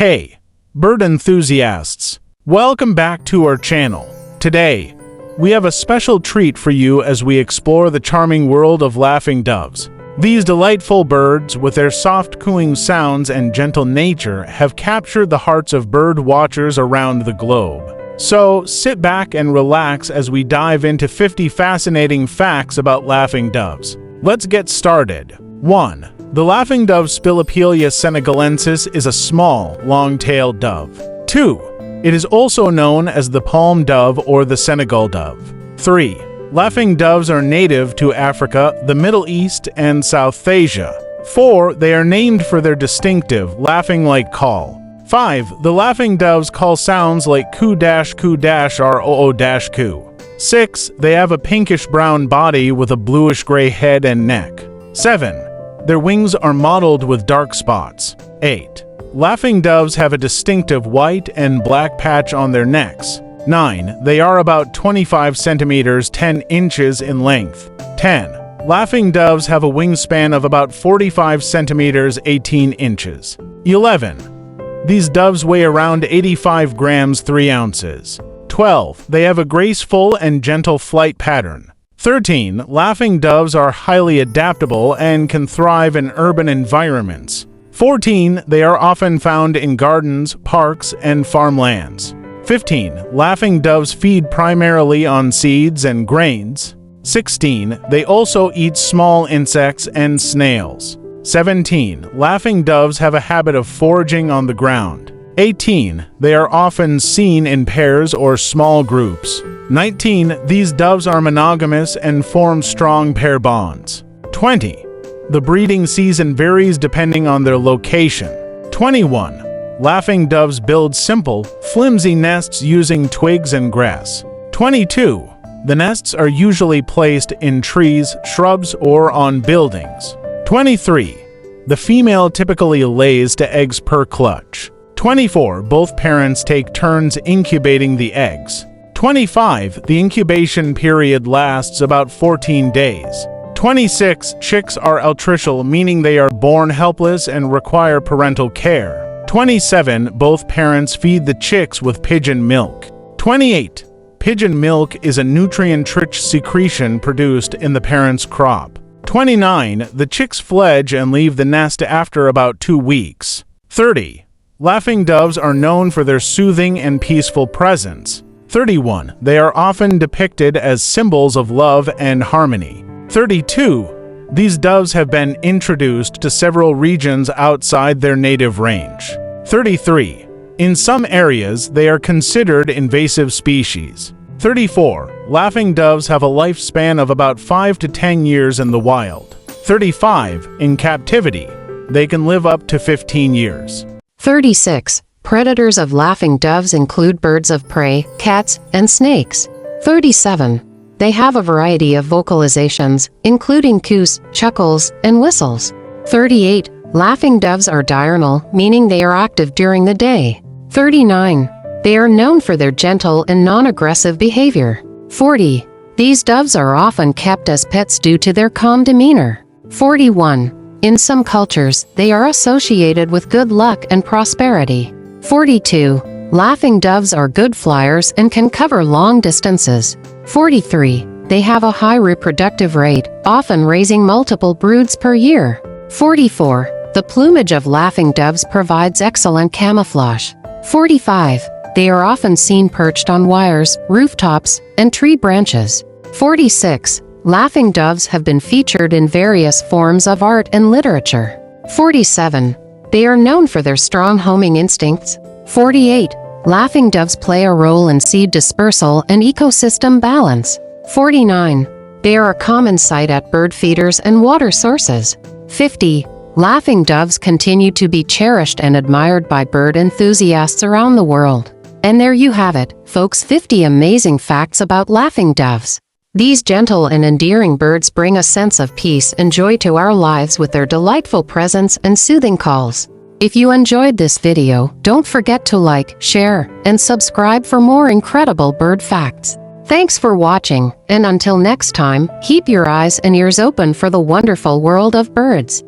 Hey, bird enthusiasts! Welcome back to our channel. Today, we have a special treat for you as we explore the charming world of laughing doves. These delightful birds, with their soft cooing sounds and gentle nature, have captured the hearts of bird watchers around the globe. So, sit back and relax as we dive into 50 fascinating facts about laughing doves. Let's get started. 1. The laughing dove Spilopelia senegalensis is a small, long-tailed dove. 2. It is also known as the palm dove or the Senegal dove. 3. Laughing doves are native to Africa, the Middle East, and South Asia. 4. They are named for their distinctive, laughing-like call. 5. The laughing doves call sounds like coo-coo- or oo-coo. 6. They have a pinkish-brown body with a bluish-gray head and neck. 7. Their wings are mottled with dark spots. 8. Laughing doves have a distinctive white and black patch on their necks. 9. They are about 25 centimeters 10 inches in length. 10. Laughing doves have a wingspan of about 45 centimeters 18 inches. 11. These doves weigh around 85 grams 3 ounces. 12. They have a graceful and gentle flight pattern. 13. Laughing doves are highly adaptable and can thrive in urban environments. 14. They are often found in gardens, parks, and farmlands. 15. Laughing doves feed primarily on seeds and grains. 16. They also eat small insects and snails. 17. Laughing doves have a habit of foraging on the ground. 18. They are often seen in pairs or small groups. 19. These doves are monogamous and form strong pair bonds. 20. The breeding season varies depending on their location. 21. Laughing doves build simple, flimsy nests using twigs and grass. 22. The nests are usually placed in trees, shrubs, or on buildings. 23. The female typically lays 2 eggs per clutch. 24. Both parents take turns incubating the eggs. 25. The incubation period lasts about 14 days. 26. Chicks are altricial, meaning they are born helpless and require parental care. 27. Both parents feed the chicks with pigeon milk. 28. Pigeon milk is a nutrient-rich secretion produced in the parent's crop. 29. The chicks fledge and leave the nest after about 2 weeks. 30. Laughing doves are known for their soothing and peaceful presence. 31. They are often depicted as symbols of love and harmony. 32. These doves have been introduced to several regions outside their native range. 33. In some areas, they are considered invasive species. 34. Laughing doves have a lifespan of about 5 to 10 years in the wild. 35. In captivity, they can live up to 15 years. 36. Predators of laughing doves include birds of prey, cats, and snakes. 37. They have a variety of vocalizations, including coos, chuckles, and whistles. 38. Laughing doves are diurnal, meaning they are active during the day. 39. They are known for their gentle and non-aggressive behavior. 40. These doves are often kept as pets due to their calm demeanor. 41. In some cultures, they are associated with good luck and prosperity. 42. Laughing doves are good flyers and can cover long distances. 43. They have a high reproductive rate, often raising multiple broods per year. 44. The plumage of laughing doves provides excellent camouflage. 45. They are often seen perched on wires, rooftops, and tree branches. 46. Laughing doves have been featured in various forms of art and literature. 47. They are known for their strong homing instincts. 48. Laughing doves play a role in seed dispersal and ecosystem balance. 49. They are a common sight at bird feeders and water sources. 50. Laughing doves continue to be cherished and admired by bird enthusiasts around the world. And there you have it, folks, 50 amazing facts about laughing doves. These gentle and endearing birds bring a sense of peace and joy to our lives with their delightful presence and soothing calls. If you enjoyed this video, don't forget to like, share, and subscribe for more incredible bird facts. Thanks for watching, and until next time, keep your eyes and ears open for the wonderful world of birds.